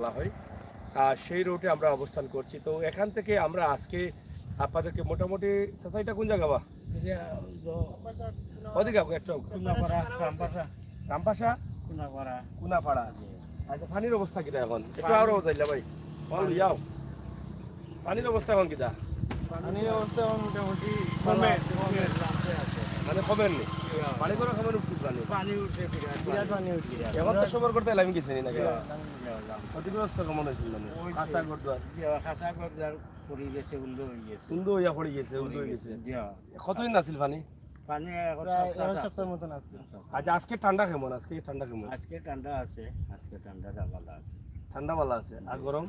বলা হয়, সেই রোডে আমরা অবস্থান করছি। তো এখান থেকে আমরা আজকে আপনাদেরকে মোটামুটি সোসাইটিটা কোন জায়গা বা ওদিকে একটু রামপাশা কুনাপাড়া। আচ্ছা, পানির অবস্থা কিটা এখন? একটু আরো যাইলা ভাই, যাও পানির অবস্থা এখন কিটা? পানির অবস্থা মোটামুটি মানে কমেন নি, পানি করে কমেন উঠছি পানি পানি উঠছে, বিরাট পানি উঠছে। এখন তো সবার করতে আমি গেছি নাকি ক্ষতিগ্রস্ত কেমন হয়েছিল? মানে খাঁচা গড়দার খাঁচা গড়দার পড়ে গেছে, উল্টো হয়ে গেছে, সুন্দর হইয়া পড়ে গেছে, উল্টো হয়ে গেছে। কতদিন আসছিল পানি? পানি সপ্তাহের মতন আছে। আচ্ছা, আজকে ঠান্ডা কেমন? আজকে ঠান্ডা কেমন? আজকে ঠান্ডা আছে, আজকে ঠান্ডাটা ভালো আছে, ঠান্ডা ভালো আছে। আর গরম?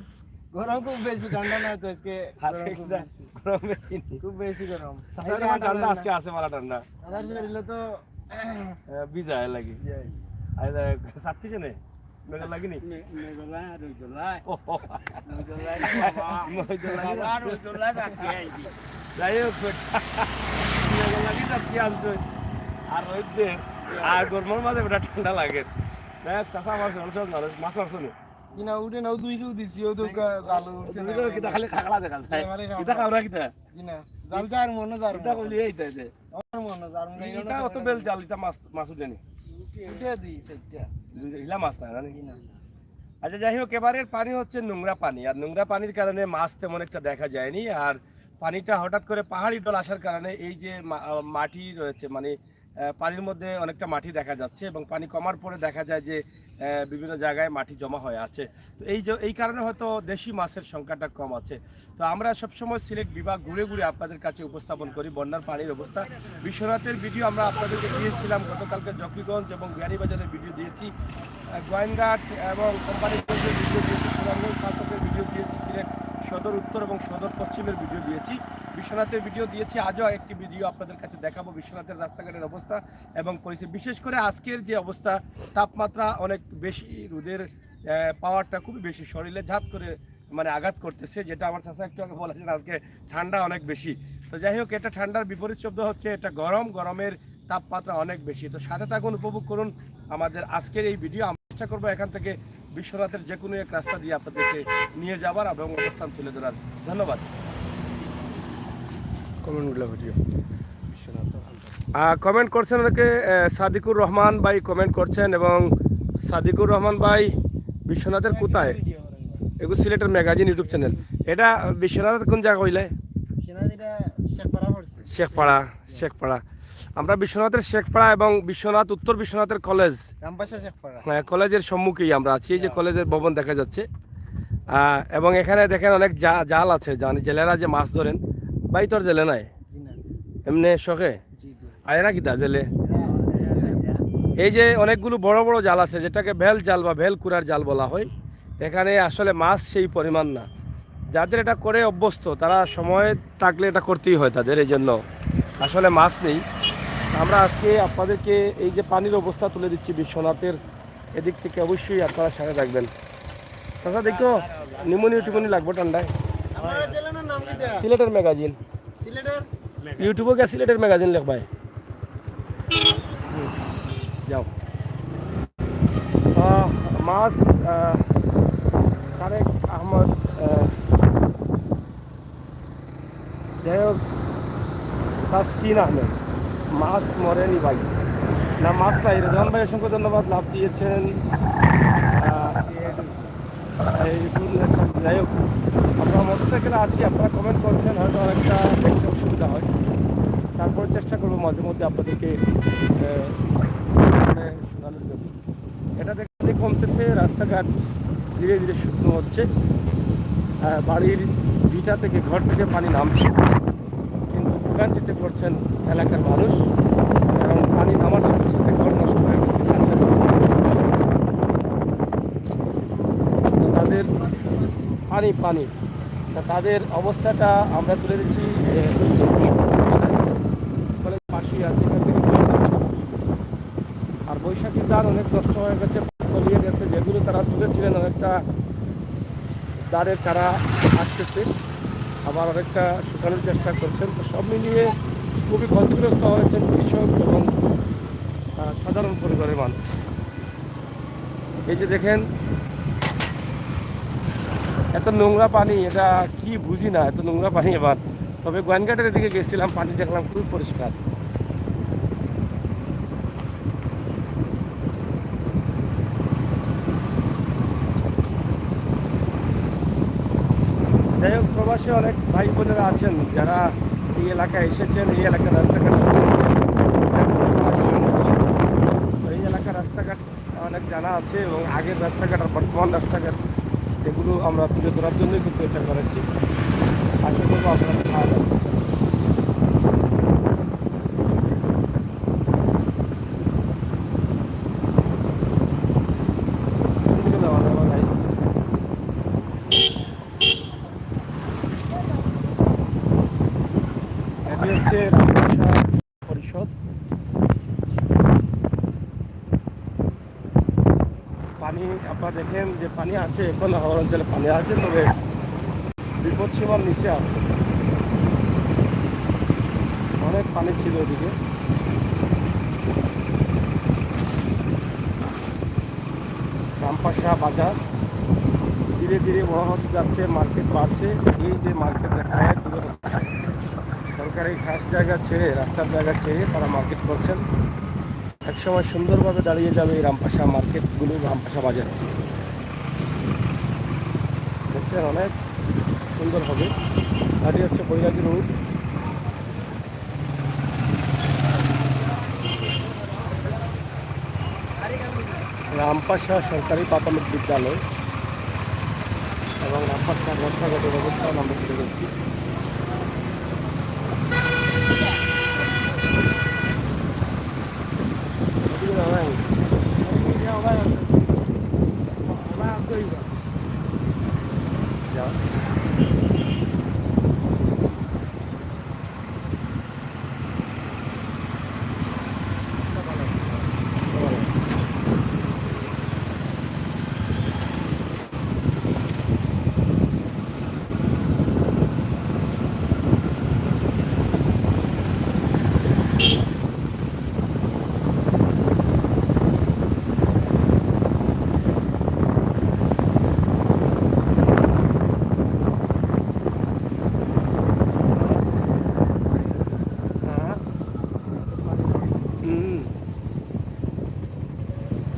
গরম খুব বেশি, ঠান্ডা না তো আজকে। গরম খুব বেশি গরম। ঠান্ডা আজকে আছে, ভালো ঠান্ডা। তো বিজায় লাগি সাত থেকে নেই মেঘা লাগিনি যাই হোক লাগি কি আনছো আর রোদে আর গরমের মাঝে বেটা ঠান্ডা লাগে। দেখ চাষা মাছ মাছ মারছো নি কিনা উঠে নাও, দুই কেউ দিছি, ও তো জালু কিতা খালি খাগড়া দেখা যায় কিতা খাওয়া কিতা কিনা জাল যার মনে যার কিতা কইলি এইটা যে আমার মনে যার মনে এটা অত বেল জাল এটা মাছ মাছ উঠেনি উঠে দিই সেটা ইলা মাছ না নাকি না। আচ্ছা, যাই হোক, এবারের পানি হচ্ছে নোংরা পানি, আর নোংরা পানির কারণে মাছ তেমন একটা দেখা যায়নি। আর পানিটা হঠাৎ করে পাহাড়ি ঢল আসার কারণে এই যে মাটি রয়েছে, মানে পানির মধ্যে অনেকটা মাটি দেখা যাচ্ছে, এবং পানি কমার পরে দেখা যায় যে বিভিন্ন জায়গায় মাটি জমা হয়ে আছে। তো এই কারণে হয়তো দেশি মাছের সংখ্যাটা কম আছে। তো আমরা সবসময় সিলেট বিভাগ ঘুরে ঘুরে আপনাদের কাছে উপস্থাপন করি বন্যার পানির অবস্থা। বিশ্বনাথের ভিডিও আমরা আপনাদেরকে দিয়েছিলাম গতকালকে, জকিগঞ্জ এবং বিহারীবাজারের ভিডিও দিয়েছি, গোয়েনঘাট এবং কোম্পানিগঞ্জের ভিডিও দিয়েছি, সুনামগঞ্জ সাতকের ভিডিও দিয়েছি, সিলেট সদর উত্তর এবং সদর পশ্চিমের ভিডিও দিয়েছি, বিশ্বনাথের ভিডিও দিয়েছি। আজও একটি ভিডিও আপনাদের কাছে দেখাবো বিশ্বনাথের রাস্তাঘাটের অবস্থা এবং পরিস্থিতি। বিশেষ করে আজকের যে অবস্থা, তাপমাত্রা অনেক বেশি, রোদের পাওয়ারটা খুবই বেশি, শরীরে ঝাঁত করে মানে আঘাত করতেছে, যেটা আমার চাচা একটু আগে বলেছেন আজকে ঠান্ডা অনেক বেশি। তো যাই হোক, এটা ঠান্ডার বিপরীত শব্দ হচ্ছে এটা গরমের তাপমাত্রা অনেক বেশি। তো সাথে থাকুন, উপভোগ করুন আমাদের আজকের এই ভিডিও। আমরা চেষ্টা করবো এখান থেকে বিশ্বনাথের যে কোনো এক রাস্তা দিয়ে আপনাদেরকে নিয়ে যাবার এবং অবস্থান তুলে ধরার। ধন্যবাদ। কমেন্ট করছেন অনেকে, সাদিকুর রহমান ভাই কমেন্ট করছেন, এবং সাদিকুর রহমান ভাই বিশ্বনাথের কোথায়? এগুলো সিলেটের ম্যাগাজিন ইউটিউব চ্যানেল। এটা বিশ্বনাথের কোন জায়গা হইলে? শেখপাড়া। আমরা বিশ্বনাথের শেখপাড়া এবং বিশ্বনাথ উত্তর বিশ্বনাথের কলেজ, হ্যাঁ, কলেজের সম্মুখেই আমরা আছি। এই যে কলেজের ভবন দেখা যাচ্ছে, এবং এখানে দেখেন অনেক জাল আছে, জেলেরা যে মাছ ধরেন। ভাই তোর জেলে নাই এমনি শখে আয় না কিতা জেলে? এই যে অনেকগুলো বড় বড় জাল আছে, যেটাকে ভেল জাল বা ভেল কুড়ার জাল বলা হয়। এখানে আসলে মাছ সেই পরিমাণ না, যাদের এটা করে অভ্যস্ত তারা সময় থাকলে এটা করতেই হয় তাদের, এই জন্য আসলে মাছ নেই। আমরা আজকে আপনাদেরকে এই যে পানির অবস্থা তুলে দিচ্ছি বিশ্বনাথের এদিক থেকে, অবশ্যই আপনারা সাথে থাকবেন। চাচা দেখো নিমোনিয়া টুকুনি লাগবো ঠান্ডায়। সিলেটের ম্যাগাজিন, ইউটিউবে গিয়ে সিলেটের ম্যাগাজিন লেখবাই যাও। মাছ তারেক আহমদ, যাই হোক, তাসকিন আহমেদ, মাছ মরেনি ভাই, না মাছ নাই। রেজান ভাই অসংখ্য ধন্যবাদ, লাভ দিয়েছেন। যাই হোক, আমরা মোটরসাইকেলে আছি, আপনারা কমেন্ট করছেন, হয়তো অনেকটা দেখতে অসুবিধা হয়, তারপর চেষ্টা করবো মাঝে মধ্যে আপনাদেরকে শোনানোর জন্য। এটা দেখতে কমতেছে, রাস্তাঘাট ধীরে ধীরে শুকনো হচ্ছে, বাড়ির ভিটা থেকে ঘর থেকে পানি নামছে, কিন্তু ভোগান্তিতে পড়ছেন এলাকার মানুষ, কারণ পানি নামার সাথে সাথে ঘর নষ্ট হয়ে গেছে, তাদের পানি তাদের অবস্থাটা আমরা তুলে দিচ্ছি। পাশেই আছে, এখান থেকে আর বৈশাখী ধান অনেক নষ্ট হয়ে গেছে, তলিয়ে গেছে, যেগুলো তারা তুলেছিলেন অনেকটা দাঁড়ের চারা আসতেছে, আবার অনেকটা শুকানোর চেষ্টা করছেন। তো সব মিলিয়ে খুবই ক্ষতিগ্রস্ত হয়েছেন কৃষক এবং সাধারণ পরিবারের মানুষ। এই যে দেখেন এত নোংরা পানি, এটা কি বুঝি না, এত নোংরা পানি এবার। তবে গোয়াইনঘাটের দিকে গেছিলাম, পানি দেখলাম খুব পরিষ্কার। যাই হোক, প্রবাসী অনেক ভাই বোনেরা আছেন যারা এই এলাকায় এসেছেন, এই এলাকার রাস্তাঘাট সম্পর্কে এই এলাকার রাস্তাঘাট অনেক জানা আছে, এবং আগের রাস্তাঘাট আর বর্তমান রাস্তাঘাট এগুলো আমরা তুলে ধরার জন্যই কিন্তু এটা করেছি। আশা করবো আপনারা ভালো লাগবে। এটি হচ্ছে রামপাশা পরিষদ। পানি আপনারা দেখেন যে পানি আছে, এখন হাওড় অঞ্চলে পানি আছে, তবে বিপদ সীমার নিচে আছে। অনেক পানি ছিল ওদিকে। রামপাশা বাজার ধীরে ধীরে বড় হতে যাচ্ছে, মার্কেট বাড়ছে। এই যে মার্কেট দেখা যায়, সরকারি খাস জায়গা ছেড়ে, রাস্তার জায়গা ছেড়ে তারা মার্কেট করছেন। একসময় সুন্দরভাবে দাঁড়িয়ে যাবে এই রামপাশা মার্কেটগুলো, রামপাশা বাজার। দেখছেন, অনেক সুন্দর হবে। গাড়ি হচ্ছে বৈরাগী রোড। রামপাশা সরকারি প্রাথমিক বিদ্যালয় এবং রামপাশার রাস্তাঘাটের অবস্থা আমরা তুলে ধরছি।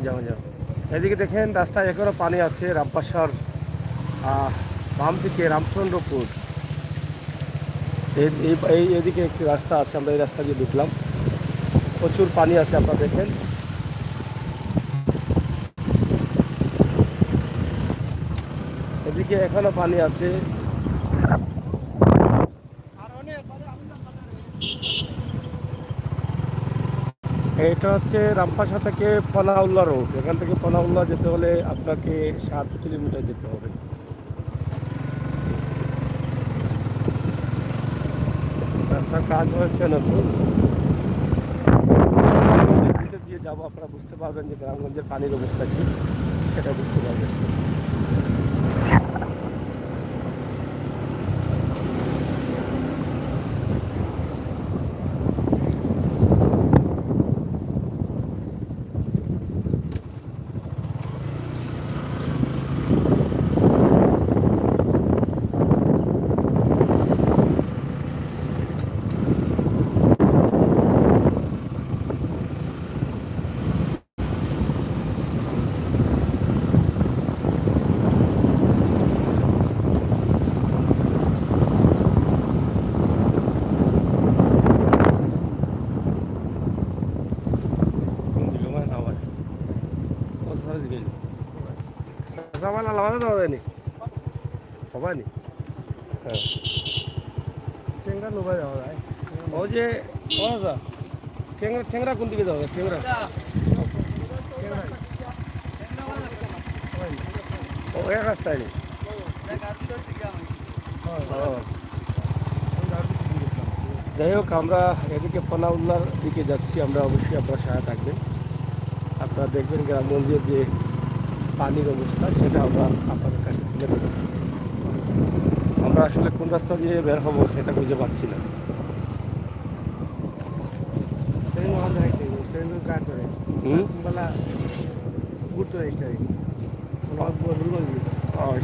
যাও যাও, এদিকে দেখেন রাস্তায় এখনো পানি আছে। রামপাশার বাম দিকে রামচন্দ্রপুর, এদিকে একটি রাস্তা আছে, আমরা এই রাস্তা দিয়ে ঢুকলাম। প্রচুর পানি আছে, আপনারা দেখেন। এদিকে এখনো পানি আছে। এটা হচ্ছে রামপাশা থেকে পনাউল্লা রোড। এখান থেকে পনাউল্লা যেতে হলে আপনাকে 7 কিলোমিটার যেতে হবে। রাস্তার কাজ হয়েছে নতুন। নদীর ভিতর দিয়ে যাবো, আপনারা বুঝতে পারবেন যে গ্রামগঞ্জের পানির অবস্থা কী, সেটা বুঝতে পারবেন। জামাল আলাদা দেওয়া যায়নি, সবাই নি। হ্যাঁ, ঠেংরা লোবাই যাওয়া যায়। ও যে ঠেংরা ঠেংরা কোন দিকে যাওয়া যায়? ঠেংরা ও এক রাস্তায় নেই। যাই হোক, আমরা এদিকে পনাউল্লার দিকে যাচ্ছি। আমরা অবশ্যই আপনারা সহায়তা থাকবেন। আপনারা দেখবেন গ্রামগঞ্জের যে পানির অবস্থা, সেটা আমরা আপনাদের কাছে তুলে ধরব। আমরা আসলে কোন রাস্তা দিয়ে বের হবো সেটা বুঝে পাচ্ছি না।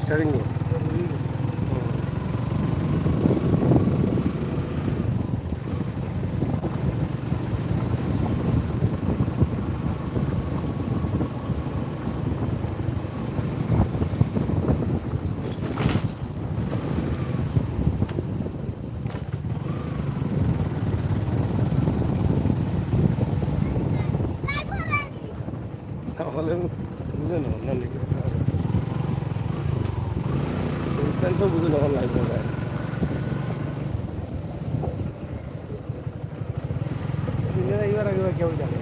স্টারিং তাহলে বুঝে না না লিখে তো বুঝে যখন লাগবে না এইবার আগে কেউ জানে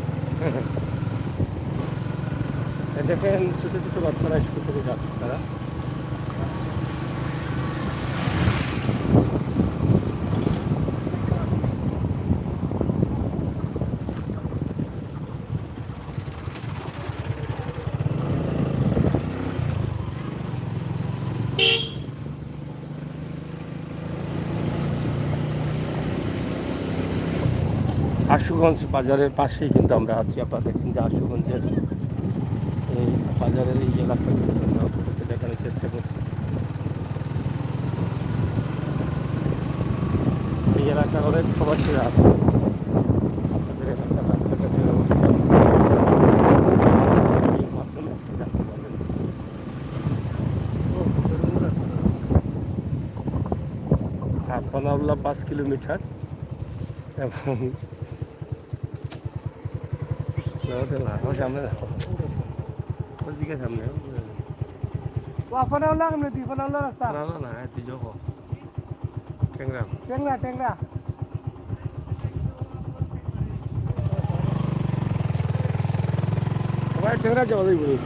দেখেন ছোট ছোট বাচ্চারা স্কুল থেকে যাচ্ছে তারা আশুগঞ্জ বাজারের পাশেই কিন্তু আমরা আছি আপনারা দেখেন যে আশুগঞ্জের এই বাজারের এই এলাকাগুলো আমরা আপনাদেরকে দেখানোর চেষ্টা করছি এই এলাকার অনেক প্রবাসীরা আছে আপনাদের এলাকার রাস্তাঘাটের অবস্থা এই মাধ্যমে আপনি জানতে পারবেন পানাউল্লাহ 5 কিলোমিটার এবং সামনে ওইদিকে সামনে পানাউল্লাহ কেমনে তুই পানাউল্লাহ রাস্তা না না না তুই যোগ ট্যাংরা টেংরা টেংরা সবাই ট্যাংরা যাওয়া যাই বলি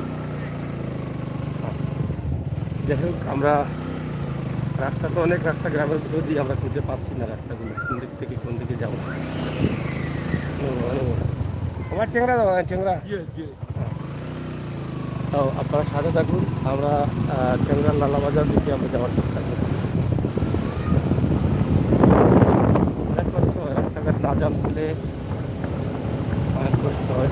যাই হোক আমরা রাস্তা তো অনেক রাস্তা গ্রামের ভিতর দিয়ে আমরা খুঁজে পাচ্ছি না রাস্তাগুলো কোন দিক থেকে কোন দিকে যাবো আমার ট্যাংরা যাবো ট্যাংরা তো আপনারা সাথে থাকুন আমরা ট্যাংরা লালাবাজার দিকে আমরা যাওয়ার চেষ্টা করছি অনেক কষ্ট হয় রাস্তাঘাট না জানলে অনেক কষ্ট হয়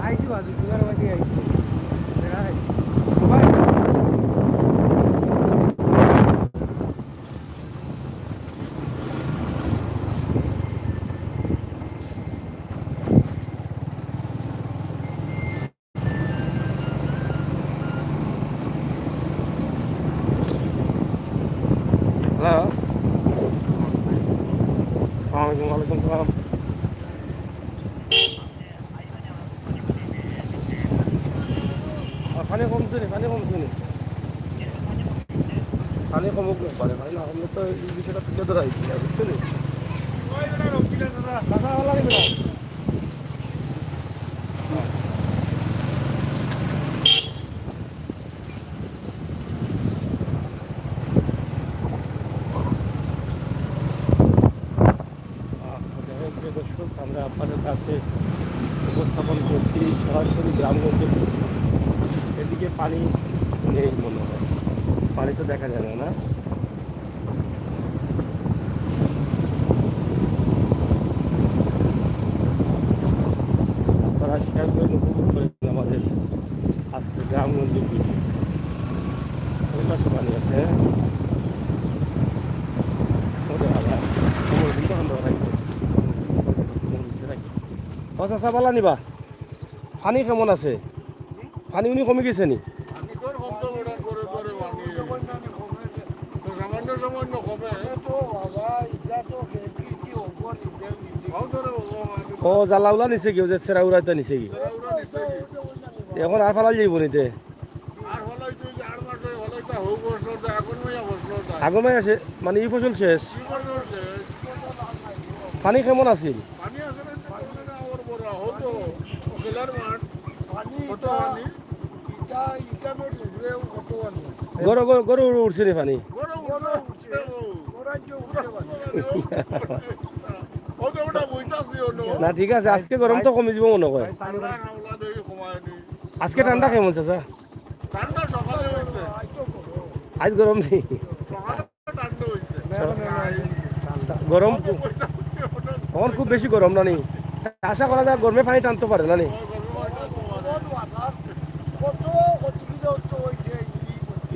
আইছি বাজু তোমার বাড়ি আইছি হ্যালো আসসালামু আলাইকুম ওয়ালাইকুম সালাম পানি কমছে নি পানি কমছে নি পানি কমুক না পারে পানি না কমলে তো এই বিষয়টা তুলে ধরা হয়েছিল বুঝছো নি দাদা ভালো লাগবে না দর্শক আমরা আপনাদের কাছে উপস্থাপন করছি সরাসরি গ্রামগঞ্জের এদিকে পানি নেই মনে হয় পানি তো দেখা যায় না না তারা শেয়ার করে উপভোগ করেছেন আমাদের আজকে গ্রামগঞ্জের ভিডিও ওই পাশে পানি আছে চাচা পালা নিবা পানি কেমন আছে পানি উনি কমে গেছে নি ও জ্বালাউলা নিছে কি যে সেরা উড়াইতে নিছে কি এখন আর ফালাল যাইব নিতে আগমাই আছে মানে এই ফসল শেষ পানি কেমন আছিল গরু গরু গরু উঠছে নি পানি না ঠিক আছে আজকে গরম তো কমে যাব মনে হয় আজকে ঠান্ডা কেমন চাচা ঠান্ডা সকালে হয়েছে আজ গরম নেই, সকালে ঠান্ডা হয়েছে গরম এখন খুব বেশি গরম না নি, আশা করা যায় গরমে পানি টানতে পারে না নি।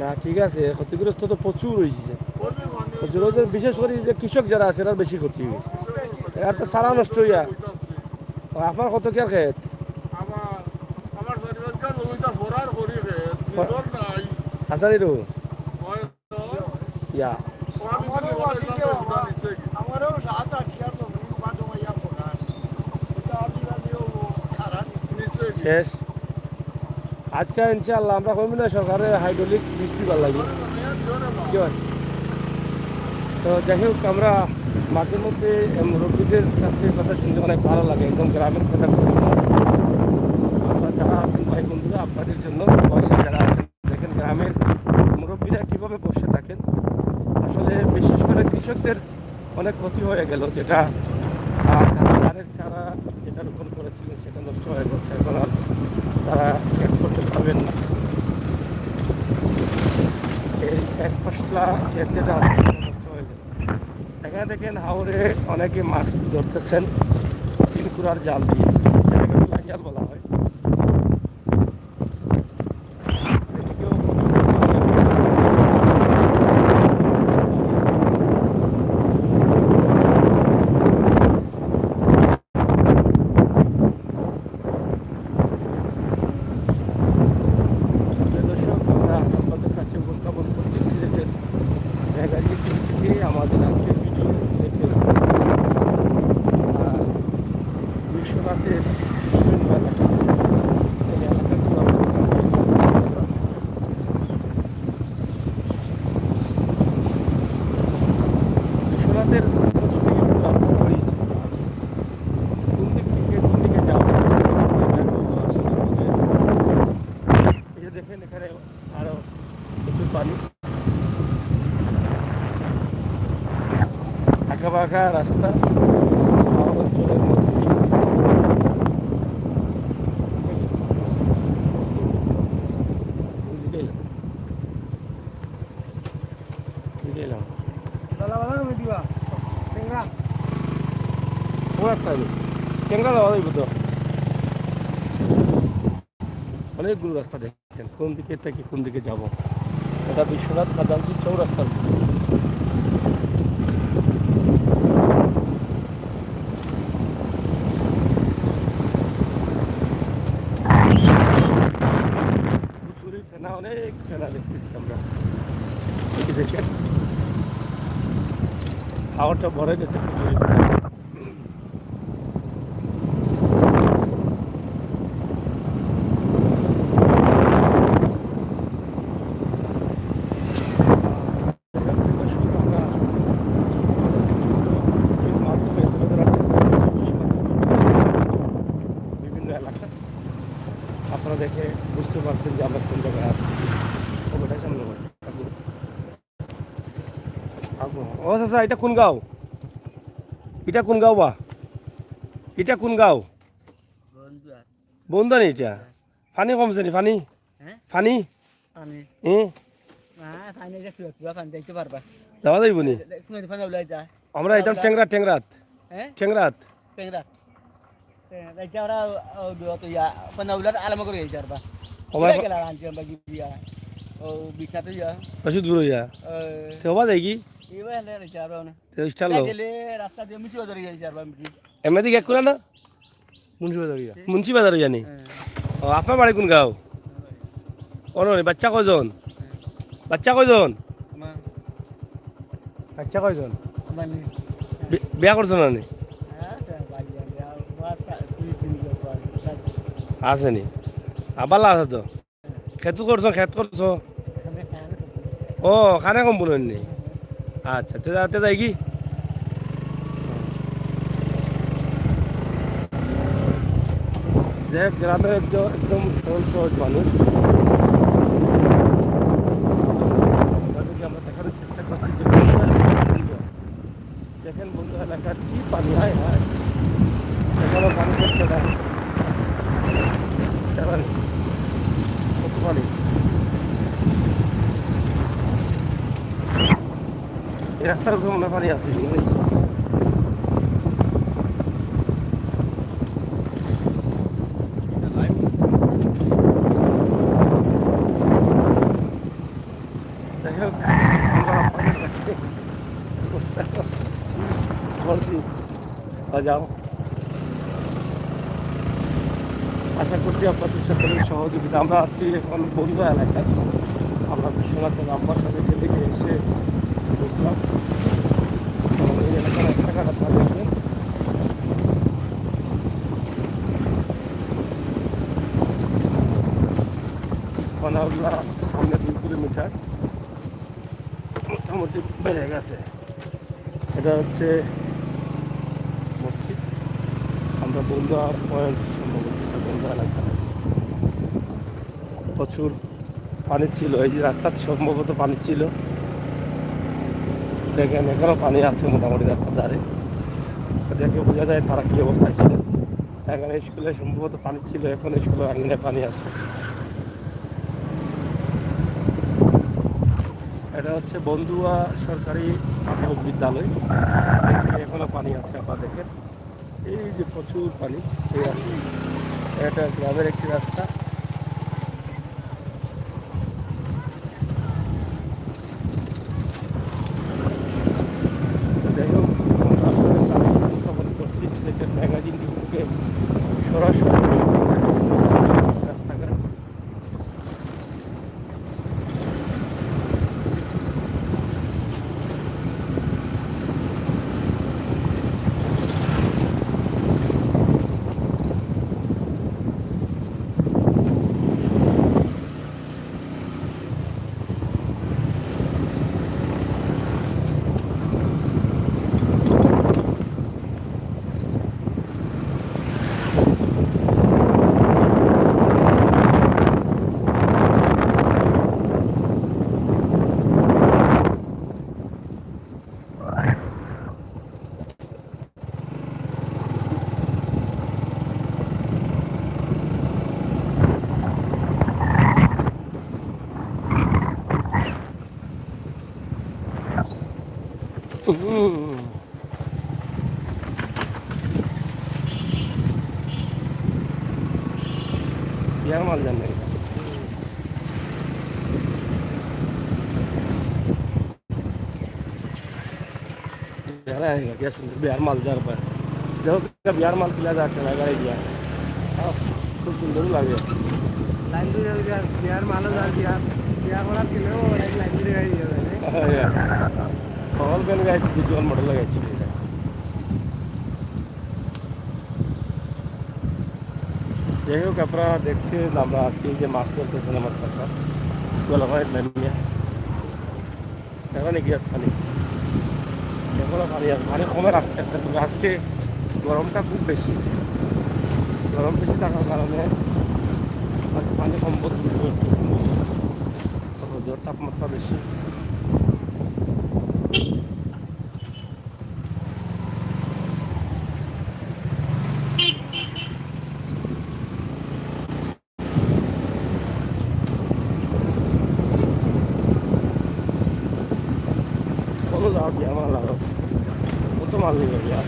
না ঠিক আছে, ক্ষতিগ্রস্ত তো প্রচুর হয়েছে, প্রচুর হয়েছে, বিশেষ করে যে কৃষক যারা আছে এরা বেশি ক্ষতি হয়েছে, এর তো সারা নষ্ট হইয়া। আপনার কত কি আর খেত? আমার আমার শরীরকার জমিটা ফরার করি নিজর নাই হাজারিরও হয়তো ইয়া আমি তো নিচে আমারও 7-8 ইয়ার জমি বাদ হইয়া পড়ার এটা আমি আমিও খারাপ নিচে শেষ। আচ্ছা ইনশাআল্লাহ আমরা কমি না সরকারের হাইড্রোলিক বীজ দিবার লাগবে কি হয়। তো যাই হোক, আমরা মাঝে মধ্যে মুরব্বীদের কাছ থেকে কথা শুনতে অনেক ভালো লাগে, একদম গ্রামের কথা শোনা। আপনারা যারা আছেন ভাই বন্ধুরা, আপনাদের জন্য বয়সে যারা আছেন, দেখেন গ্রামের মুরব্বীরা কীভাবে বসে থাকেন। আসলে বিশেষ করে কৃষকদের অনেক ক্ষতি হয়ে গেল, যেটা ধানের ছাড়া যেটা রোপণ করেছিলেন সেটা নষ্ট হয়ে গেছে, এখন আর তারা ক্ষেত করতে পারবেন না। এই এক ফসলা ক্ষেতে নষ্ট হয়ে গেল। এখানে দেখেন হাওরে অনেকে মাছ ধরতেছেন চিনকুড়ার জাল দিয়ে, এটাকে বেলা জাল বলা হয়। এদিকেও দর্শক, আমরা আপনাদের কাছে উপস্থাপন করছি সিলেটের মেঘালি থেকে আমাদের আজকের ভিডিও। সিলেটের বিশ্বনাথের বিভিন্ন এলাকা, এই এলাকাগুলো বিশ্বনাথের চতুর্দিকে রাস্তা ছড়িয়েছে, কোন দিক থেকে কোন দিকে যাওয়া, এই যে দেখেন এখানে আরো প্রচুর পানি, আঁকা বাঁকা রাস্তা পাহাড় অঞ্চলের মধ্যে দিয়ে। এলাম দালা বালা কমে দিবা টেংরা ও রাস্তা ট্যাংরা যাওয়া যাইব তো, অনেকগুলো রাস্তা দেখছেন, কোন দিকে থেকে কোন দিকে যাব। এটা বিশ্বনাথ খাজাঞ্চি চৌরাস্তার চুরি ফেনা, অনেক ফেনা দেখতেছি আমরা। এই দেখেন হাওয়াটা ভরে গেছে প্রচুর ফেনা। বিভিন্ন এলাকা আপনারা দেখে বুঝতে পারছেন যে আমরা কোন জায়গায় আছি। ওটাই সামনে ও চাচা, এটা কোন গাঁও? এটা কোন গাঁও বা? এটা কোন গাঁও? বন্ধু নি এটা? পানি কমছে নি? পানি পানি আমি হুম না ফাইনে যে পুরো ফান দেখতে পারবা যাওয়া যাইব নি? কোন ফান উলাই যা আমরা এটা টেংরাত হ্যাঁ টেংরাত পেংরা দেখতে ওরা তো ইয়া ফান উলাই আলামা করে যাই পারবা আমার গেলা আনতে বাকি দিয়া ও বিখাতে যা বেশি দূর হইয়া তো হবা যাই কি এবার এলে যাবা না তো স্টাইল লো গেলে রাস্তা দিয়ে মিটি ধরে যাই পারবা মিটি এমনি এক করে না মুন্সি বাজার জানি। ও আপনার বাড়ি কোন গাঁও? অননি বাচ্চা কয়জন? বাচ্চা কয়জন? মা বাচ্চা কয়জন? মানে বিয়া করছো না নি? আচ্ছা ভাই আর বাত তুই চিন্তা কর আছে নি? আবালা আছে তো, খেত করছো ও খানে কম বলেন নি? আচ্ছা তে যাই কি যে গ্রামের একদম সরল সহজ মানুষ, তাদেরকে আমরা দেখানোর চেষ্টা করছি যে দেখেন বন্ধু এলাকার কি পানি হয় এখানেও পানি করছে না, কত পানি এই রাস্তার উপরে মনে পানি আছে যাই হোক আমরা আপনাদের কাছে বলছি যাও আশা করছি আপনাদের সকলের সহযোগিতা। আমরা আছি এখন বন্ধু এলাকায়, আমরা বিশ্বনাথের আব্বার সাথে দিকে এসে ঢুকলাম এবং এই এলাকার রাস্তাঘাট আপনারা দেখবেন। খনাউল্লাহ সামনে 2 কিলোমিটার মোটামুটি বেড়ে গেছে। এটা হচ্ছে মসজিদ, আমরা বন্ধুয়া পয়েন্ট সম্ভবত বন্ধুয়া এলাকা। প্রচুর পানি ছিল, এই যে রাস্তার সম্ভবত পানি ছিল, দেখেন এখানেও পানি আছে মোটামুটি রাস্তার ধারে, দেখে বোঝা যায় তারা কী অবস্থায় ছিল। এখানে স্কুলে সম্ভবত পানি ছিল, এখন স্কুলের আঙিনায় পানি আছে। এটা হচ্ছে বন্ধুয়া সরকারি প্রাথমিক বিদ্যালয়, এখনো পানি আছে আপনারা দেখেন। এই যে প্রচুর পানি এই রাস্তা, এটা গ্রামের একটি রাস্তা। যাই হোক উপস্থাপন করছি সিলেটের ম্যাগাজিন থেকে সরাসরি রাস্তাঘাট। बिहार माल जाने बिहार आएगा क्या सुंदर बिहार माल जा रहा है। देखो क्या बिहार माल पिला जाके लगा है क्या, खूब सुंदर लगे। লাইন দিয়ে বিহার মালও যার বিহার মালা কিনেও লাইন দিয়ে গাড়ি যাবে কল বেন গাই দুজন মডেল লাগাইছি। যাই হোক আপনারা দেখছেন আমরা আছি যে মাছ ধরতেছেন আমার চাষা গোলা ভাই নামিয়া এখানে গিয়ে পানি এখনো পানি আছে, পানি কমে আসতে আসতে। তবে আজকে গরমটা খুব বেশি, গরম বেশি থাকার কারণে পানি কমবো, রোদের তাপমাত্রা বেশি। चलो जाओ क्या माल ला वो तो माल नहीं गया।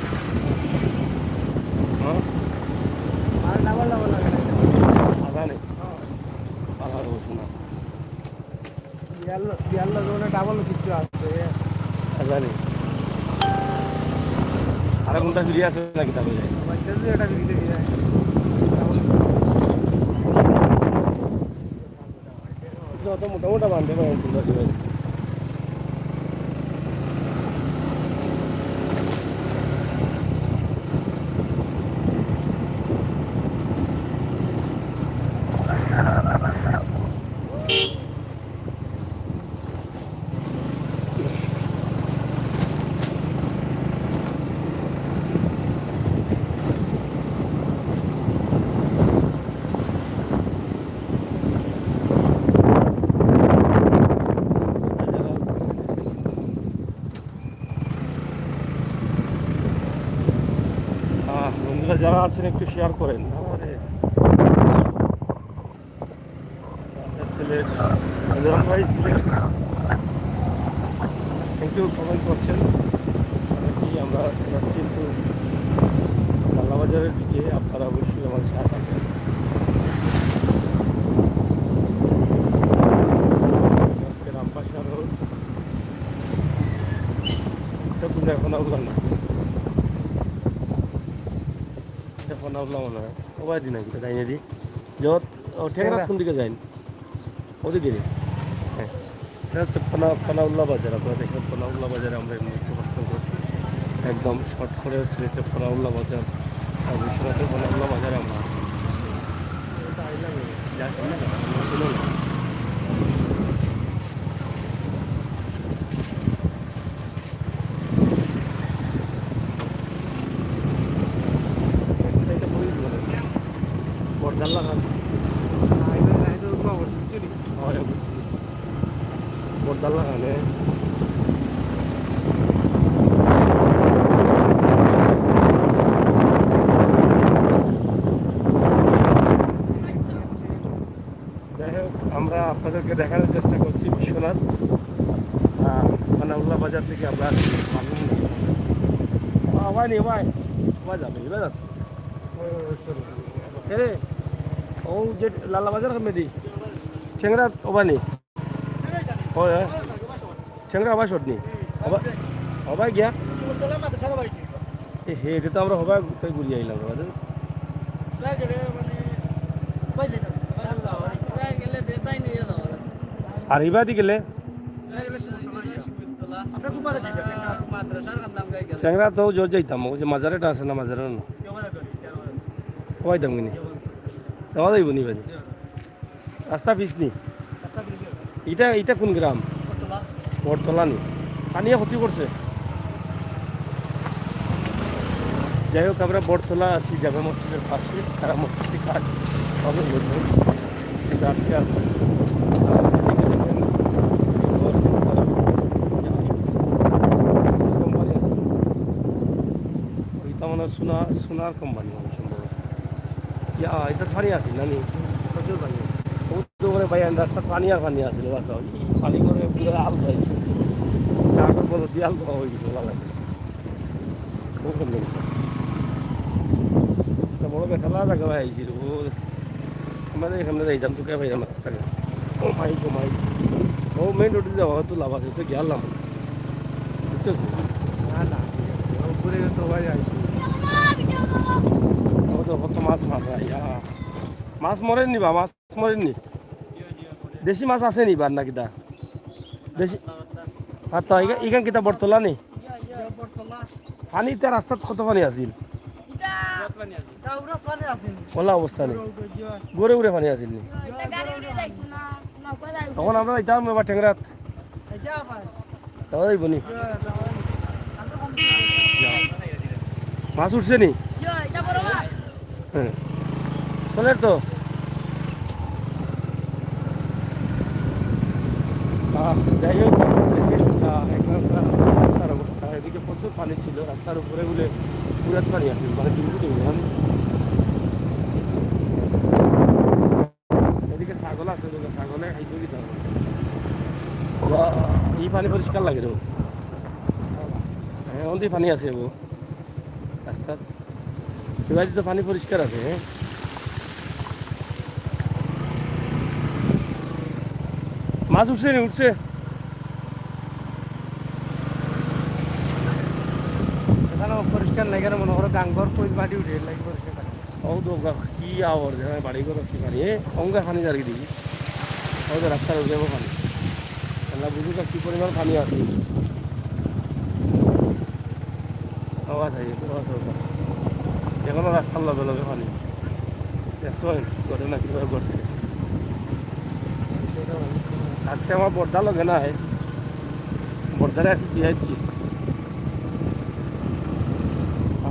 हाँ আর ডাবল ডাবল লাগে आधा नहीं आधा रोज ना বিয়ার লোনে ডাবল কিছু আছে आधा नहीं আধা ঘন্টা ফিরে আসে নাকি তাহলে যায় বাচ্চা যে এটা বিক্রি দিয়ে তো মোটামোটা বান্ধে পারেন সুন্দর দিবে। বন্ধুরা যারা আছেন একটু শেয়ার করেন। আমাদের সিলেট ভাই সিলেট থ্যাংক ইউ কমেন্ট করছেন অনেকেই আমরা যাচ্ছি কিন্তু বাংলাবাজারের দিকে আপনারা অবশ্যই আমাদের সাথে থাকবেন। রামপাশা রোড এটা কিন্তু এখন উঠলাম না, এখন উঠলাম মনে হয় ওবাই দিন নাকি ডাইনে দি যত ঠেংরাত কোন দিকে যাইনি ওদিকে হ্যাঁ, এটা হচ্ছে পানাউল্লাহ বাজার। আপনারা দেখেন পানাউল্লাহ বাজারে আমরা এই মুহূর্তে অবস্থান করছি, একদম শর্ট করে সিলেটে পানাউল্লাহ বাজার আর বিশ্বনাথের পানাউল্লাহ বাজারে আমরা আছি। বরদাল্লা খান বরদাল্লা খানে যাই হোক আমরা আপনাদেরকে দেখানোর চেষ্টা করছি বিশ্বনাথ পানাউল্লাহ বাজার থেকে আমরা ভাই নি ভাই ভাই যাবে এবার যাচ্ছে রে ও যে লালা বাজার মেদি চেংরা ওবানি হয় চেংরা আবার শট নি হবাই গিয়া হে এটা তো আমরা হবাই তাই ঘুরিয়ে আইলাম বাজার আর ইবাদি গেলে চেংরা তো জোর যাইতাম ও যে মাজারেটা আছে না মাজারে না হবাইতাম কিনি যাওয়া যাইব নি বাজি রাস্তা পিস নি এটা এটা কোন গ্রাম বরতলা নি পানিয়ে ক্ষতি করছে। যাই হোক আমরা বরতলা আছি জামে মসজিদের পাশে, তারা মসজিদে কাজ হবে নতুন কিন্তু আজকে আছে কোম্পানি আছে ওইটা মানে সোনার কোম্পানি মানে সম্ভব ইয়া এটা ফানি আছে নানি প্রচুর পানি ও করে ভাই রাস্তা পানি আর পানি আছে বাসা পানি করে পুরো আল ভাই কাগজ বলো দিয়াল হয়ে গেছে ভালো লাগে বড় বেথালা জায়গা ভাই আইছিল ও আমাদের এখানে যাইতাম তো কে ভাই আমার রাস্তাকে ও মাই ও মেইন রোডে যাওয়া তো লাভ আছে তো গেলাম বুঝছিস না উপরে তো ভাই ও তো কত মাছ মারা ইয়া মাছ মরেননি বা মাছ মরেননি দেশি মাছ আছে নি বার না কিতা দেশি আচ্ছা এখান কিতা বরতলা নি পানিতে রাস্তাত কত পানি আছিল ওলা অবস্থা নেই গড়ে উড়ে পানি আছিল নি তখন আমরা যাইতাম এবার ঠেংরাত যাওয়া যাইব নি মাছ উঠছে নি হ্যাঁ চলের তো যাই হোক এখানকার রাস্তার অবস্থা এদিকে প্রচুর পানি ছিল রাস্তার উপরে বলে পুরাত পানি আছে মানে দুর্গুটি এদিকে ছাগল আছে ছাগলে খাইতে দিতে হবে এই পানি পরিষ্কার লাগে রে হ্যাঁ অন্দি পানি আছে রাস্তার এবার তো পানি পরিষ্কার আছে হ্যাঁ মাছ উঠছে নি উঠছে এখানে পরিষ্কার লাগে না মনে করো গাঙ্গর পয়স মাটি উঠে লাগে পরিষ্কার ও তো কি আবার বাড়ি করে কি পানি অঙ্গা পানি জারি দিবি ও তো রাস্তার উঠে যাবো পানি আমরা বুঝি তো কি পরিমাণ পানি আছে আওয়াজ আছে এখনো রাস্তার লগে লগে পানি দেখছো ঘটনা কীভাবে ঘটছে আজকে আমার বর্দা লগে না বর্দারে আসি দিয়েছি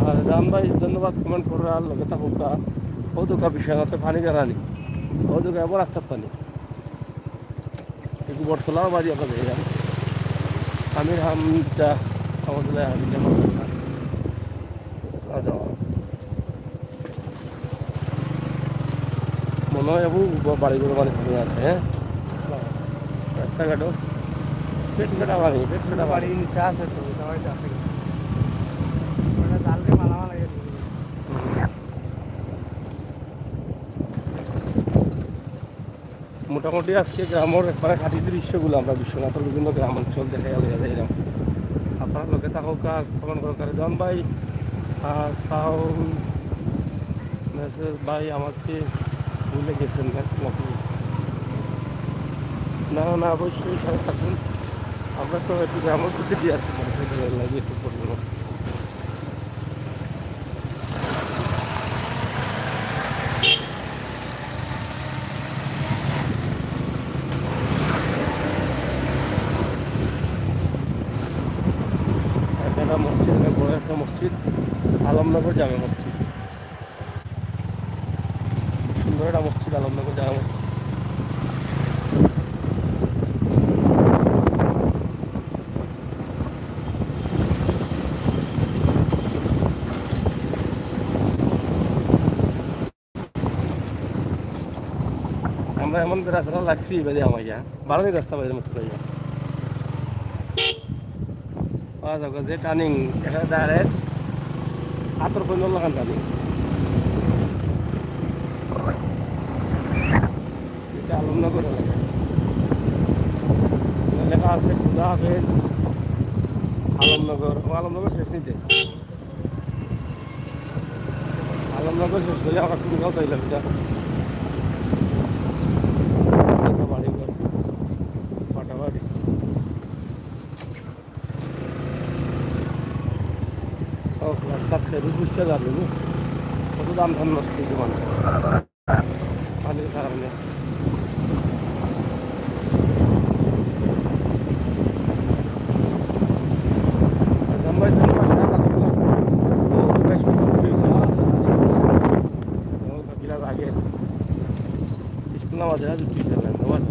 আর রাম ভাই ধন্যবাদ কমেন্ট করার লগে তা হোকা ও দোকা বিশ্বনাথে পানি জানানি ও দোকা এবার রাস্তার পানি একটু বর্তলাও বাড়ি আপনাদের আমির হামটা আমাদের মনে হয় বাড়িগুলো মানে পানি আছে হ্যাঁ রাস্তাঘাটও পেট ফেটা পানি, পেট ফেটা পানি। বাড়ির নিচে আছে তো সবাই আছে ওটা জালকে মালা লাগে মোটামুটি আজকে গ্রামের একবারে খাঁটি দৃশ্যগুলো আমরা বিশ্বনাথের বিভিন্ন গ্রাম অঞ্চল দেখা গেল এরকম। আপনার লোকে থাকুক কমেন্ট করকারে জন ভাই সাউন্ড মেসেজ ভাই আমাকে ভুলে গেছেন নাকি? না না অবশ্যই সবাই থাকুন। আমরা তো একটু গ্রামের প্রতি দিয়ে আসছি মানুষের লাগে একটু পরিমাণ। একটা মসজিদ, একটা বড় একটা মসজিদ, আলমনগর জামে মসজিদ। সুন্দর একটা মসজিদ, আলমনগর জামে মসজিদ। আমরা এমন করে রাস্তা লাগছি বেঁধে আমাইয়া বারোই রাস্তা বাইরের মতো পাইয়া যে টার্নিং এখানে ডাইরেক্ট আতর পণ্য লাগান টার্নিং। এটা আলমনগর এলাকা লেখা আছে খুদা হাফেজ আলমনগর। আলমনগর শেষ নিতে আলমনগর শেষ করলে আমার কুড়িগাঁও তাইলাম এটা বাড়িঘর পাটাবাড়ি। ও রাস্তার খেয়ে বুঝতে পারলি কত দাম ধান নষ্ট হয়েছে মানুষের পানির কারণে। আগে স্কুল নামাজ জুটি খেলেন তোমার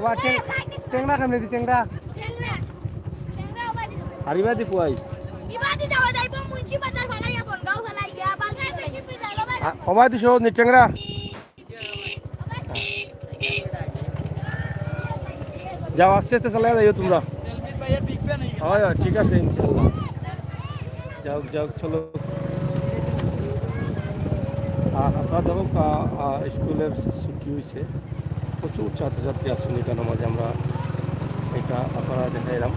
ওয়া টেংরা কেমনে দি টেংরা হারিবা দি পুয়াই ইবাদি যাওয়া যাইব মুন্সি বাজার ফলাইয়া বনগাঁও ফলাইয়া বাজার বেশি তুই যাইলো অবাই দিছ নিটেংরা যাও আস্তে আস্তে চালাই যাইও তোমরা। হয় ঠিক আছে ইনশাল্লাহ যাও যাও চলো। আপনারা দেখো স্কুলের ছুটি হয়েছে, প্রচুর ছাত্রছাত্রী আসেন এখানে মাঝে আমরা এটা আপনারা দেখাইলাম।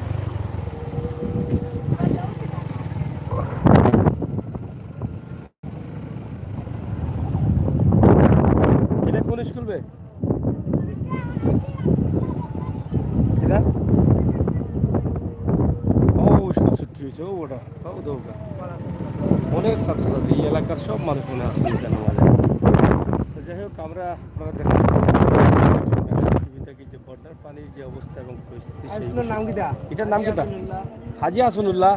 এটা কোন স্কুল বে এটা? ও স্কুল ছুটি হয়েছে ও ওটা ও দৌকা অনেক ছাত্রছাত্রী এই এলাকার সব মানুষ মনে আসেন এখানে মাঝে। যাই হোক আমরা আপনারা দেখানোর চেষ্টা করি যে বন্যার পানির যে অবস্থা এবং পরিস্থিতি নাম কিটা এটার নাম কিটা? হাজি হাসানুল্লাহ।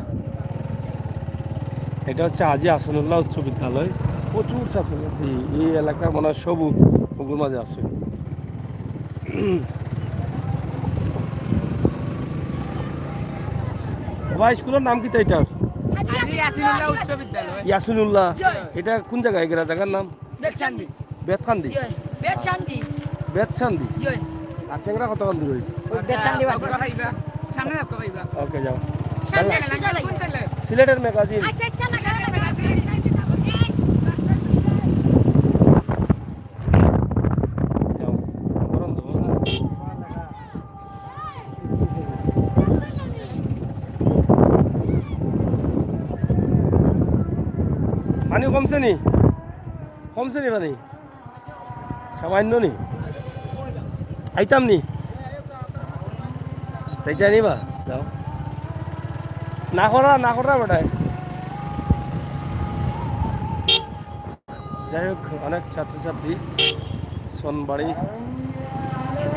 এটা হচ্ছে হাজি হাসানুল্লাহ উচ্চ বিদ্যালয়। প্রচুর ছাত্রছাত্রী এই এলাকার মনে হয় সব ওগুলোর মাঝে আছে। ভাই স্কুলের নাম কিটা এটার? ইয়াসিনুল্লাহ উচ্চ বিদ্যালয় ইয়াসিনুল্লাহ। এটা কোন জায়গায় এগুলা জায়গার নাম? বেতচান্দি বেতখান্দি। বেতচান্দি বেতচান্দি। জয় আর টেংরা কত কান দূর? বেতচান্দি বাজার সামনে রাখতে পাইবা ওকে যাও। সামনে সুজা কোন চলে সিলেটের ম্যাগাজিন। আচ্ছা আচ্ছা লাগা যাও গরম দেবো। পানি কমছে নি? কমছে নি পানি? সামান্য নি? আইতাম নি? তাই জানিবা যাও না করা বেটায়। যাই হোক অনেক ছাত্রছাত্রী সোনবাড়ি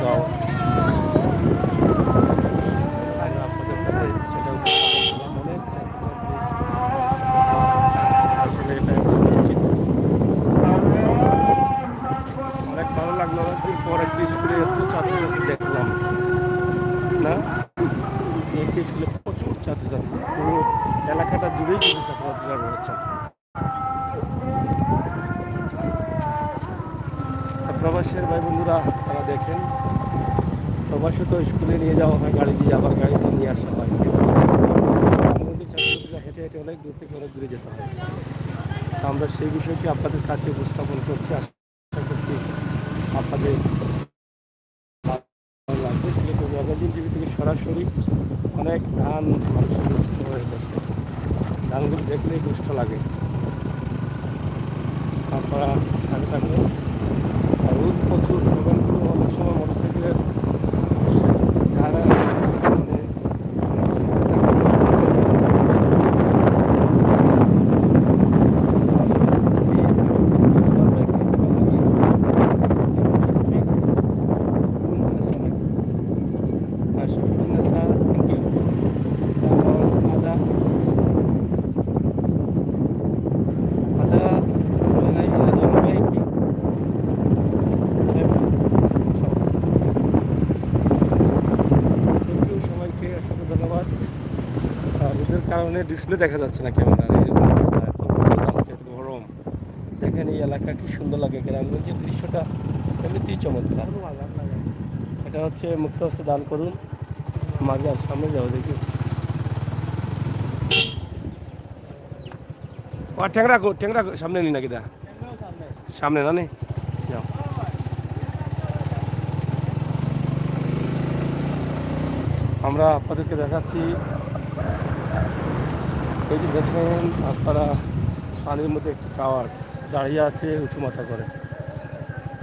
গাঁও আপনাদের কাছে সেটা অনেক ছাত্রছাত্রী কিন্তু ছাত্রছাত্রীরা রয়েছেন। প্রবাসের ভাই বন্ধুরা তারা দেখেন, প্রবাসে তো স্কুলে নিয়ে যাওয়া হয় গাড়ি দিয়ে, আবার গাড়ি দিয়ে নিয়ে আসা হয়। আমাদের ছাত্রছাত্রীরা হেঁটে হেঁটে অনেক দূর থেকে অনেক দূরে যেতে হয়। আমরা সেই বিষয়টি আপনাদের কাছে উপস্থাপন করছি। আশা করছি আপনাদের ভালো লাগবে। সিলেটের ম্যাগাজিন টিভি থেকে সরাসরি অনেক ধান মানুষের নষ্ট হয়ে গেছে, ধানগুলো দেখলেই কষ্ট লাগে। আপনারা সাথে থাকবেন। আর রোদ প্রচুর, দোকানগুলো অনেক সময় মোটরসাইকেলের যারা কারণে ডিসপ্লে দেখা যাচ্ছে না ক্যামেরার, এরকম অবস্থা। এত আজকে এত গরম, দেখেন এই এলাকা কি সুন্দর লাগে। গ্রামের দৃশ্যটা এমনিতেই চমৎকার। এটা হচ্ছে মুক্ত হস্তে দান করুন মাজার সামনে যাও দেখি। ঠ্যাংরা ঠ্যাংরা সামনে নি নাকি দা, সামনে না নি যাও। আমরা আপনাদেরকে দেখাচ্ছি, এই যে দেখেন আপনারা পানির মধ্যে একটু টাওয়ার দাঁড়িয়ে আছে উঁচু মাথা করে,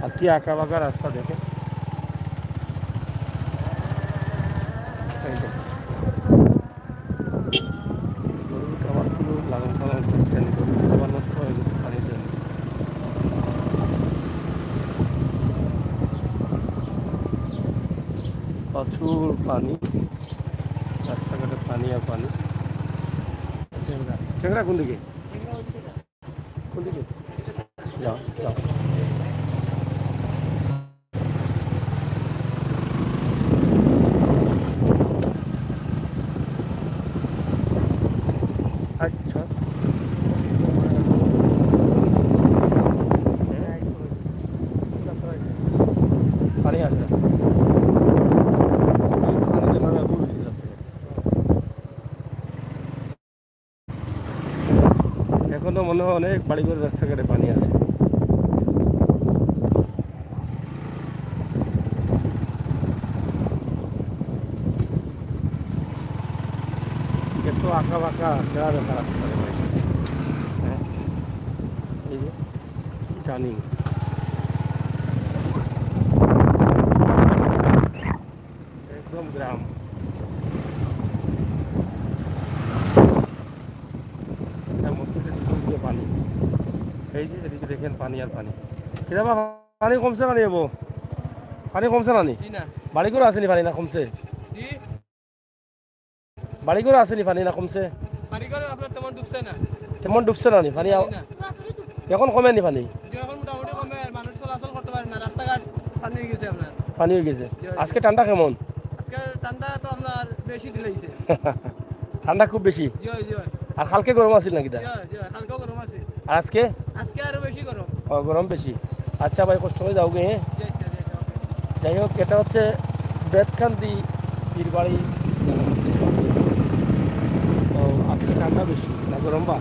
আর কি আঁকা বাঁকা রাস্তা দেখেন। গরুর খাবারগুলো লালন পালন করছেন, গরুর খাবার নষ্ট হয়ে গেছে পানির জন্য। প্রচুর পানি, রাস্তাঘাটে পানি আর পানি। ঠেংরা কোন দিকে, কোন দিকে যাও যাও। আচ্ছা পানি আছে রাস্তা, এখনো মনে হয় অনেক বাড়িঘরের রাস্তাঘাটে পানি আছে। এত আঁকা বাঁকা বেড়া দেখা রাস্তা, হ্যাঁ এই যে টার্নিং। একদম গ্রাম। মসজিদের চিকন দিয়ে পানি, এই যে এদিকে দেখেন পানি আর পানি। কিরাবা পানি কমছে, পানি যাবো, পানি কমছে নানি, বাড়ি করে আসেনি পানি না কমছে, বাড়ি করে আসেনি পানি না কমছে, তেমন ডুবছে নানি পানি, এখন কমেনি পানি, পানি হয়ে গেছে। আজকে ঠান্ডা কেমন? ঠান্ডা খুব বেশি। আর কালকে গরম আছিল নাকি দা? আর আজকে গরম বেশি। আচ্ছা ভাই কষ্ট হয়ে যাও গে। যাই হোক, এটা হচ্ছে বেতকান্দি পীরবাড়ি। তো আজকে ঠান্ডা বেশি না গরম? বা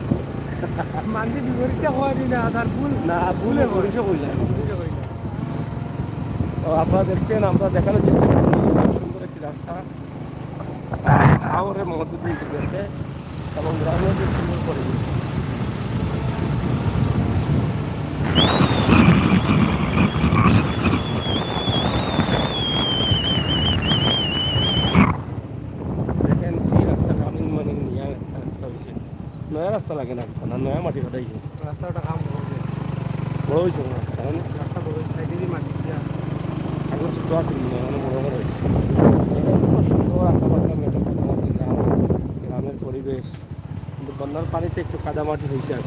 মানছি বিপরীতটা হয়নি না, তার ভুল না, ভুলে বরিশও কইলাম। তো আপনারা দেখছেন, আমরা দেখানোর চেষ্টা করছি সুন্দর একটি রাস্তা হাওরের মধ্য দিয়ে গেছে এবং গ্রামের যে সুন্দর পরিবেশ। দেখেন কি রাস্তা, টার্নিং মানে নিয়ে রাস্তা হয়েছে, নয়া রাস্তা লাগে না, নয়া মাটি ফাটাইছে, রাস্তাটা কাম করবে, বড় হয়েছে রাস্তা, মানে রাস্তা বড় সাইডে দিয়ে মাটি দিয়া আগের ছোটো আসেনি, মানে বড় বড় হয়েছে। খুব সুন্দর আঁকাবাঁকা মেটা আমাদের গ্রাম, গ্রামের পরিবেশ। কিন্তু বন্যার পানিতে একটু কাদামাটি হয়েছে আর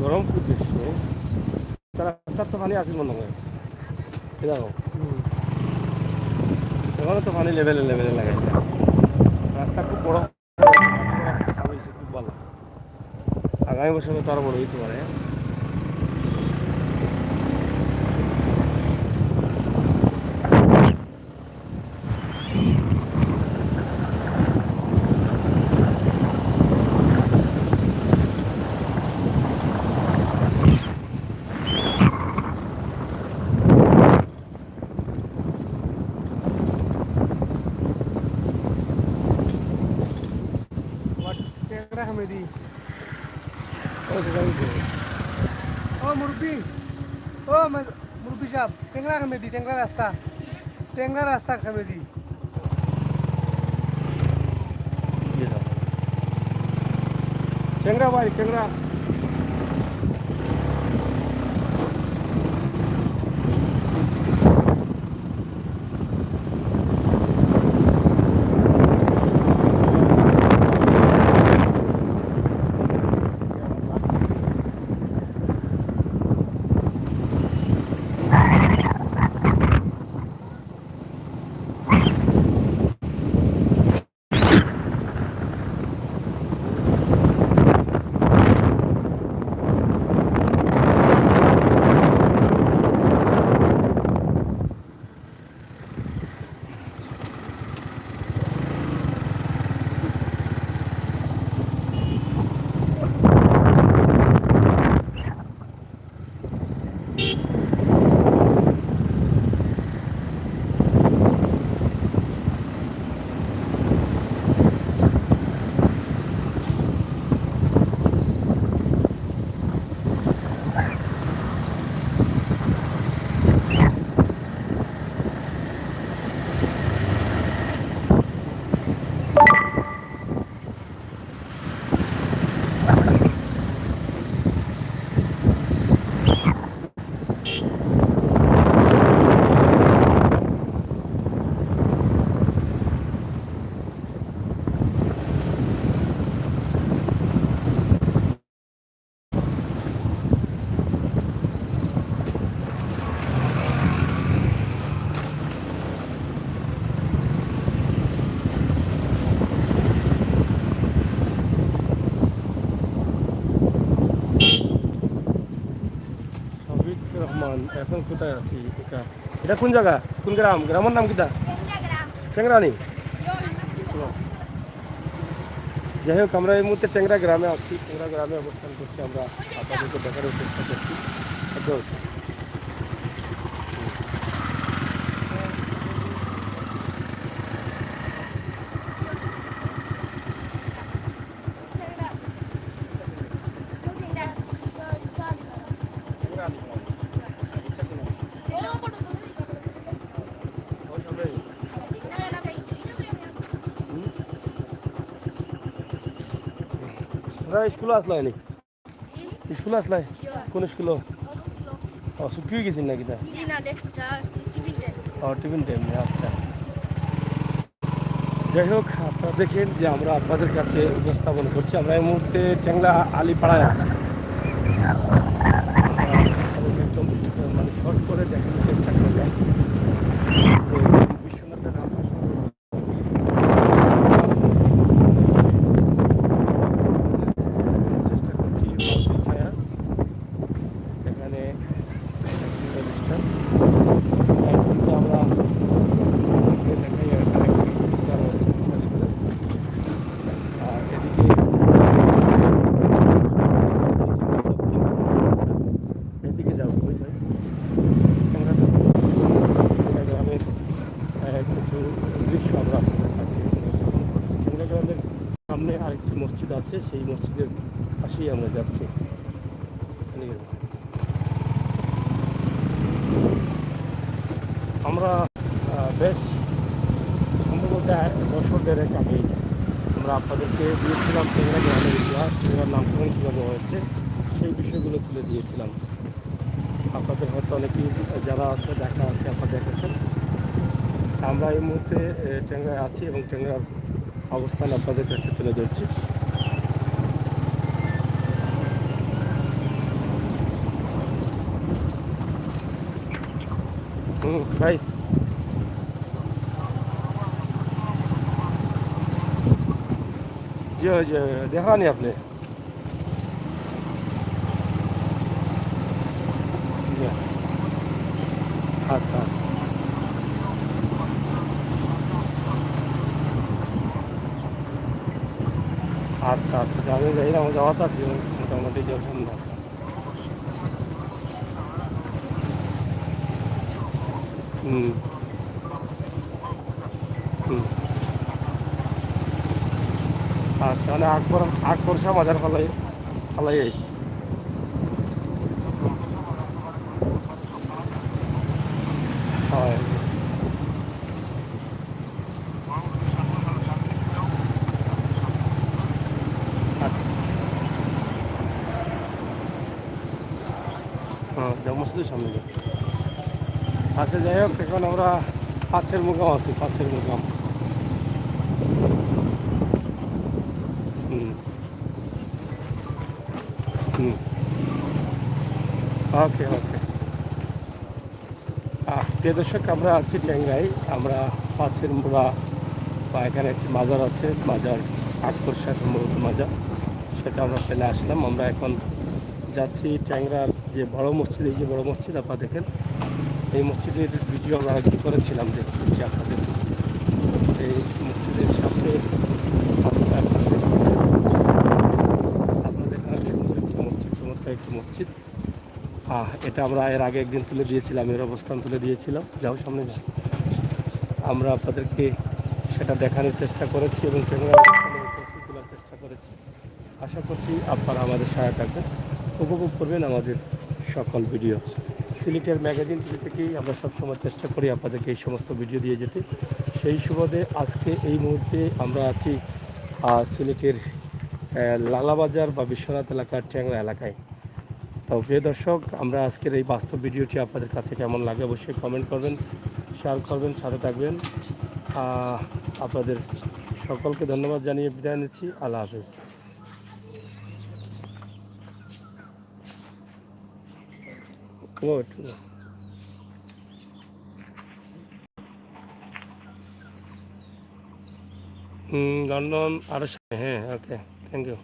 গরম খুব বেশি রাস্তার তো পানি আছে মনে হয় দেখো এখানে তো পানি লেভেলে লেভেলে লাগাই রাস্তা খুব বড় হয়েছে, খুব ভালো। আগামী বছর তো আরো বড় হইতে পারে। টেংরা হামেদি ও সেখানে তো। ও মুরব্বি ও মুরব্বি সাহেব টেংরা হামেদি টেংরা রাস্তা হামেদি ये जाओ। चंगा भाई चंगा রহমান এখন কোথায় আছি এটা এটা কোন জায়গা কোন গ্রাম গ্রামের নাম কিটা টেংরানি যাই হোক আমরা এই মুহূর্তে টেংরা গ্রামে আছি টেংরা গ্রামে অবস্থান করছি আমরা আপনাদেরকে দেখার চেষ্টা করছি একদম স্কুল আসলাই নি স্কুল আসলাই কোন স্কুল ছুটি হয়ে গেছেন নাকি তা টিফিন টাইম আচ্ছা যাই হোক আপনারা দেখেন যে আমরা আপনাদের কাছে উপস্থাপন করছি আমরা এই মুহূর্তে টেংরা আলিপাড়ায় আছি একদম মানে শর্ট করে দেখানোর চেষ্টা করলাম যে বিশ্বনাথের রামকৃষ্ণ চেষ্টা করছি ছায়া এখানে প্রতিষ্ঠান কিন্তু আমরা দেখাই আর এদিকে এদিকে যাবো গ্রামের কিছু দৃশ্য আমরা আপনাদের কাছে উপস্থাপন করছি টেংরা গ্রামের সামনে আরেকটি মসজিদ আছে সেই মসজিদের পাশেই আমরা যাচ্ছি আমরা বেশ সম্ভবত বছর দেড়েক আগেই আমরা আপনাদেরকে দিয়েছিলাম টেংরা গ্রামের ইতিহাস টেংরার নামকরণ কীভাবে হয়েছে সেই বিষয়গুলো তুলে দিয়েছিলাম আপনাদের হয়তো অনেকেই যারা আছে দেখা আছে আপনারা দেখেছেন আমরা এই মুহূর্তে টেংরায় আছি এবং টেংরার অবস্থান আপনাদের কাছে তুলে ধরছি भाई जो देखा नहीं आपने जी, अच्छा আচ্ছা আচ্ছা আমি যাইলাম যাওয়াত আছি মোটামুটি যখন আছে হুম হুম আচ্ছা মানে আকবর শাহ মাজার ফালাই ফালাই আইছি হয় আচ্ছা হ্যাঁ মসজিদের সামনে যাই। আচ্ছা যাই হোক এখন আমরা পাঁচের মুকাম আছি পাঁচের মুকাম হুম হুম ওকে ওকে প্রিয় দর্শক আমরা আছি ট্যাংরাই আমরা পাঁচের মুড়া বা এখানে একটি মাজার আছে মাজার আকবর শাহ সম্ভবত মাজার সেটা আমরা ফেলে আসলাম আমরা এখন যাচ্ছি ট্যাংরার যে বড় মসজিদ এই যে বড় মসজিদ আপনারা দেখেন এই মসজিদের ভিডিও আমরা আগে করেছিলাম দেখতেছি আপনাদের এই মসজিদের সামনে আপনাদের এখানে সুন্দর একটি মসজিদ চমৎকার একটি মসজিদ এটা আমরা এর আগে একদিন তুলে দিয়েছিলাম এর অবস্থান তুলে দিয়েছিলাম যাও সামনে যাও আমরা আপনাদেরকে সেটা দেখানোর চেষ্টা করেছি এবং ট্যাংরার অবস্থানের উপস্থিত তোলার চেষ্টা করেছি আশা করছি আপনারা আমাদের সহায়তা থাকবেন উপভোগ করবেন আমাদের সকল ভিডিও সিলেটের ম্যাগাজিন থেকেই আমরা সবসময় চেষ্টা করি আপনাদেরকে এই সমস্ত ভিডিও দিয়ে যেতে সেই সুবাদে আজকে এই মুহূর্তে আমরা আছি সিলেটের লালাবাজার বা বিশ্বনাথ এলাকার ট্যাংরা এলাকায়। তো প্রিয় দর্শক আমরা আজকের এই বাস্তব ভিডিওটি আপনাদের কাছে কেমন লাগে অবশ্যই কমেন্ট করবেন শেয়ার করবেন সাথে থাকবেন আপনাদের সকলকে ধন্যবাদ জানিয়ে বিদায় নিচ্ছি আল্লাহ হাফেজ। লন্ডন আরও হ্যাঁ ওকে থ্যাংক ইউ।